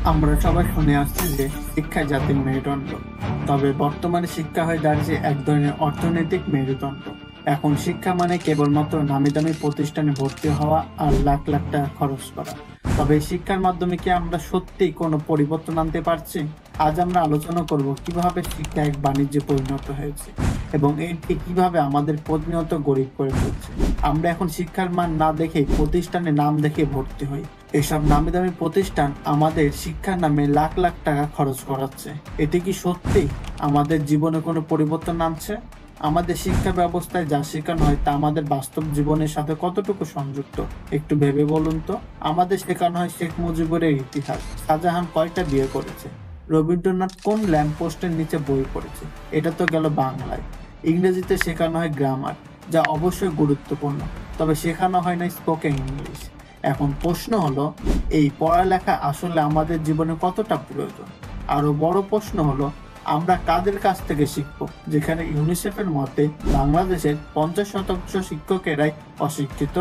আমরা সবাই শুনে আসছি যে শিক্ষা জাতির মেরুদণ্ড। তবে বর্তমানে শিক্ষা হয়ে দাঁড়িয়েছে এক ধরনের অর্থনৈতিক মেরুদণ্ড। এখন শিক্ষা মানে কেবলমাত্র নামি দামি প্রতিষ্ঠানে ভর্তি হওয়া আর লাখ লাখ টাকা খরচ করা। তবে এই শিক্ষার মাধ্যমে কি আমরা সত্যিই কোনো পরিবর্তন আনতে পারছি? আজ আমরা আলোচনা করব কিভাবে শিক্ষা এক বাণিজ্যে পরিণত হয়েছে এবং এটি কিভাবে আমাদের প্রতিনিয়ত গরিব করে তুলছে। আমরা এখন শিক্ষার মান না দেখে প্রতিষ্ঠানে নাম দেখে ভর্তি হই। এসব নামি দামি প্রতিষ্ঠান আমাদের শিক্ষার নামে লাখ লাখ টাকা খরচ করাচ্ছে। এটি কি সত্যি আমাদের জীবনে কোনো পরিবর্তন আনছে? আমাদের শিক্ষা ব্যবস্থায় যা শেখানো হয় তা আমাদের বাস্তব জীবনের সাথে কতটুকু সংযুক্ত একটু ভেবে বলুন তো। আমাদের শেখানো হয় শেখ মুজিবুরের ইতিহাস, শাহজাহান কয়টা বিয়ে করেছে, রবীন্দ্রনাথ কোন ল্যাম্পপোস্টের নিচে বই পড়েছে। এটা তো গেল বাংলায়। ইংরেজিতে শেখানো হয় গ্রামার, যা অবশ্যই গুরুত্বপূর্ণ, তবে শেখানো হয় না স্পোকেন ইংলিশ। এখন প্রশ্ন হলো, এই পড়ালেখা আসলে আমাদের জীবনে কতটা প্রয়োজন? আরো বড় প্রশ্ন হলো, আমরা কাদের কাছ থেকে শিখবো? যেখানে ইউনিসেফের মতে বাংলাদেশের 50% শিক্ষকেরাই অশিক্ষিত।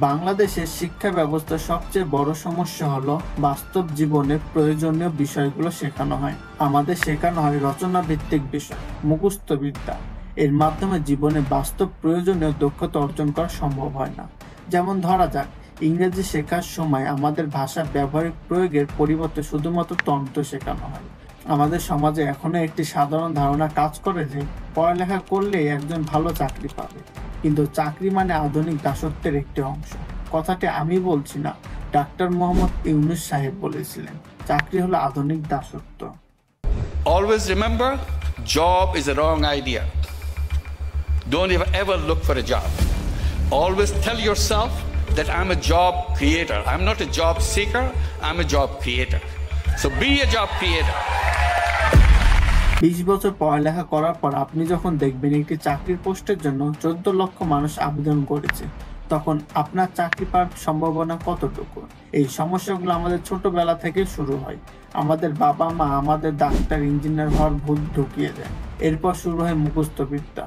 বাংলাদেশের শিক্ষা ব্যবস্থার সবচেয়ে বড় সমস্যা হলো বাস্তব জীবনে প্রয়োজনীয় বিষয়গুলো শেখানো হয়। আমাদের শেখানো হয় রচনা ভিত্তিক বিষয়, মুখস্থ বিদ্যা। এর মাধ্যমে জীবনে বাস্তব প্রয়োজনীয় দক্ষতা অর্জন করা সম্ভব হয় না। যেমন ধরা যাক, ইংরেজি শেখার সময় আমাদের ভাষার ব্যবহারিক প্রয়োগের পরিবর্তে শুধুমাত্র তন্ত্র শেখানো হয়। আমাদের সমাজে এখনো একটি সাধারণ ধারণা কাজ করে যে পড়ালেখা করলেই একজন ভালো চাকরি পাবে, কিন্তু চাকরি মানে আধুনিক দাসত্বের একটি অংশ। কথাটি আমি বলছি না, ডাক্তার মোহাম্মদ ইউনূস সাহেব বলেছিলেন, চাকরি হলো আধুনিক দাসত্ব। Always remember, job is a wrong idea. Don't ever look for a job. Always tell yourself that I'm a job creator. I'm not a job seeker, I'm a job creator. So be a job creator. 20 বছর পড়ালেখা করার পর আপনি যখন দেখবেন একটি চাকরির পোস্টের জন্য 14 লক্ষ মানুষ আবেদন করেছে, তখন আপনার চাকরি পাওয়ার সম্ভাবনা কতটুকু? এই সমস্যাগুলো আমাদের ছোটবেলা থেকে শুরু হয়। আমাদের বাবা মা আমাদের ডাক্তার ইঞ্জিনিয়ার হওয়ার ভূত ঢুকিয়ে দেয়। এরপর শুরু হয় মুখস্থ বিদ্যা।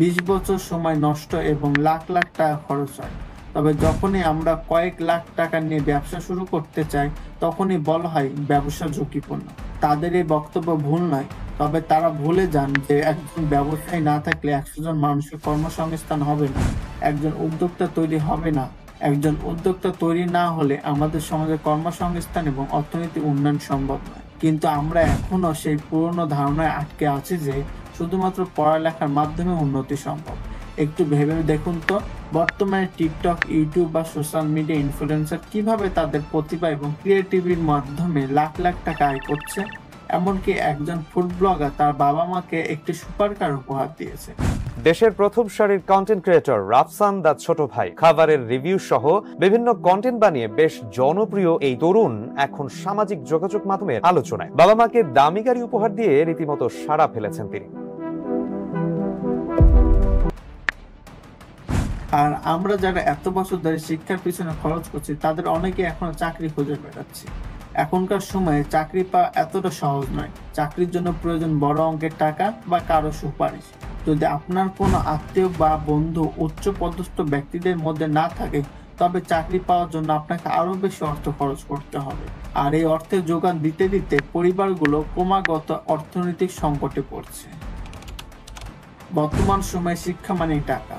20 বছর সময় নষ্ট এবং লাখ লাখ টাকা খরচ হয়। তবে যখনই আমরা কয়েক লাখ টাকা নিয়ে ব্যবসা শুরু করতে চাই, তখনই বলা হয় ব্যবসা ঝুঁকিপূর্ণ। তাদের এই বক্তব্য ভুল নয়, তবে তারা ভুলে যান যে একজন ব্যবসায়ী না থাকলে 100 জন মানুষের কর্মসংস্থান হবে না, একজন উদ্যোক্তা তৈরি হবে না। একজন উদ্যোক্তা তৈরি না হলে আমাদের সমাজে কর্মসংস্থান এবং অর্থনৈতিক উন্নয়ন সম্ভব নয়। কিন্তু আমরা এখনো সেই পুরনো ধারণায় আটকে আছি যে শুধুমাত্র পড়ালেখার মাধ্যমে উন্নতি সম্ভব। একটু ভেবে দেখুন তো, বর্তমানে টিকটক, ইউটিউব বা সোশ্যাল মিডিয়া ইনফ্লুয়েন্সার কিভাবে তাদের প্রতিভা এবং ক্রিয়েটিভিটির মাধ্যমে লাখ লাখ টাকা আয় করছে। এমনকি একজন ফুড ব্লগার তার বাবা মাকে একটি সুপার কার উপহার দিয়েছে। দেশের প্রথম সারির কন্টেন্ট ক্রিয়েটর রাফসান দা ছোট ভাই খাবারের রিভিউ সহ বিভিন্ন কন্টেন্ট বানিয়ে বেশ জনপ্রিয় এই তরুণ এখন সামাজিক যোগাযোগ মাধ্যমের আলোচনায়। বাবা মাকে দামি গাড়ি উপহার দিয়ে রীতিমতো সাড়া ফেলেছেন তিনি। আর আমরা যারা এত বছর ধরে শিক্ষার পিছনে খরচ করছি, তাদের অনেকে এখনো চাকরি খুঁজে বেড়াচ্ছি। এখনকার সময়ে চাকরি পাওয়া এতটা সহজ নয়। চাকরির জন্য প্রয়োজন বড় অঙ্কের টাকা বা কারো সুপারিশ। যদি আপনার কোনো আত্মীয় বা বন্ধু উচ্চ পদস্থ ব্যক্তিদের মধ্যে না থাকে, তবে চাকরি পাওয়ার জন্য আপনাকে আরো বেশি অর্থ খরচ করতে হবে। আর এই অর্থের যোগান দিতে দিতে পরিবারগুলো ক্রমাগত অর্থনৈতিক সংকটে পড়ছে। বর্তমান সময়ে শিক্ষা মানেই টাকা।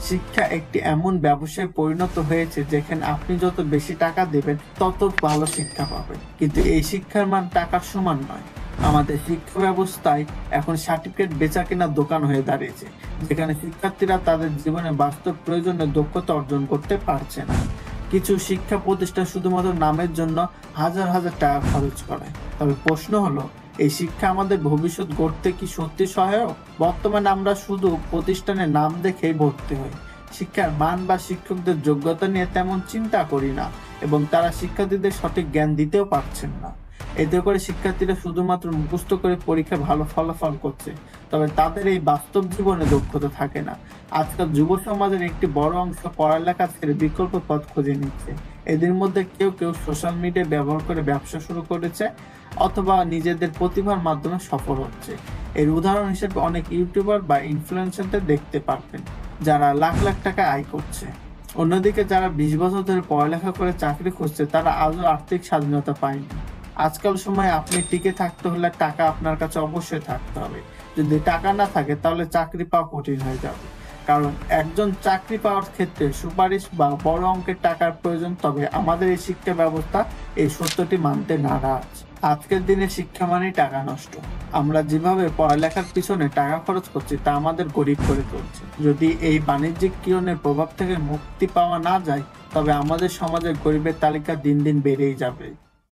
শিক্ষা একটি এমন ব্যবসায় পরিণত হয়েছে যেখানে আপনি যত বেশি টাকা দেবেন তত ভালো শিক্ষা পাবেন, কিন্তু এই শিক্ষার মান টাকার সমান নয়। আমাদের শিক্ষা ব্যবস্থায় এখন সার্টিফিকেট বেচা কেনার দোকান হয়ে দাঁড়িয়েছে, যেখানে শিক্ষার্থীরা তাদের জীবনে বাস্তব প্রয়োজনীয় দক্ষতা অর্জন করতে পারছে না। কিছু শিক্ষা প্রতিষ্ঠান শুধুমাত্র নামের জন্য হাজার হাজার টাকা খরচ করে। তবে প্রশ্ন হলো, এই শিক্ষা আমাদের ভবিষ্যৎ গড়তে কি সত্যি সহায়ক? বর্তমানে আমরা শুধু প্রতিষ্ঠানের নাম দেখেই ভর্তি হই, শিক্ষার মান বা শিক্ষকদের যোগ্যতা নিয়ে তেমন চিন্তা করি না, এবং তারা শিক্ষার্থীদের সঠিক জ্ঞান দিতেও পারছেন না। এতে করে শিক্ষার্থীরা শুধুমাত্র মুখস্থ করে পরীক্ষায় ভালো ফলাফল করছে, তবে তাদের এই বাস্তব জীবনে দক্ষতা থাকে না। আজকাল যুব সমাজের একটি বড় অংশ পড়ালেখা ছেড়ে বিকল্প পথ খুঁজে নিচ্ছে। এদের মধ্যে কেউ কেউ সোশ্যাল মিডিয়া ব্যবহার করে ব্যবসা শুরু করেছে, অথবা নিজেদের প্রতিভার মাধ্যমে সফল হচ্ছে। এর উদাহরণ হিসেবে অনেক ইউটিউবার বা ইনফ্লুয়েন্সারদের দেখতে পারবেন, যারা লাখ লাখ টাকা আয় করছে। অন্যদিকে যারা 20 বছর ধরে পড়ালেখা করে চাকরি খুঁজছে তারা আজও আর্থিক স্বাধীনতা পায়নি। আজকাল সময় আপনি টিকে থাকতে হলে টাকা আপনার কাছে অবশ্যই থাকতে হবে। যদি টাকা না থাকে তাহলে চাকরি পাওয়া কঠিন হয়ে যাবে, কারণ একজন চাকরি পাওয়ার ক্ষেত্রে সুপারিশ বা বড় অঙ্কের টাকার প্রয়োজন। তবে আমাদের এই শিক্ষা ব্যবস্থা এই সত্যটি মানতে নারাজ। আজকের দিনে শিক্ষা মানেই টাকা নষ্ট। আমরা যেভাবে পড়ালেখার পিছনে টাকা খরচ করছি তা আমাদের গরিব করে তুলছে। যদি এই বাণিজ্যিক কিরণের প্রভাব থেকে মুক্তি পাওয়া না যায় তবে আমাদের সমাজের গরিবের তালিকা দিন দিন বেড়েই যাবে।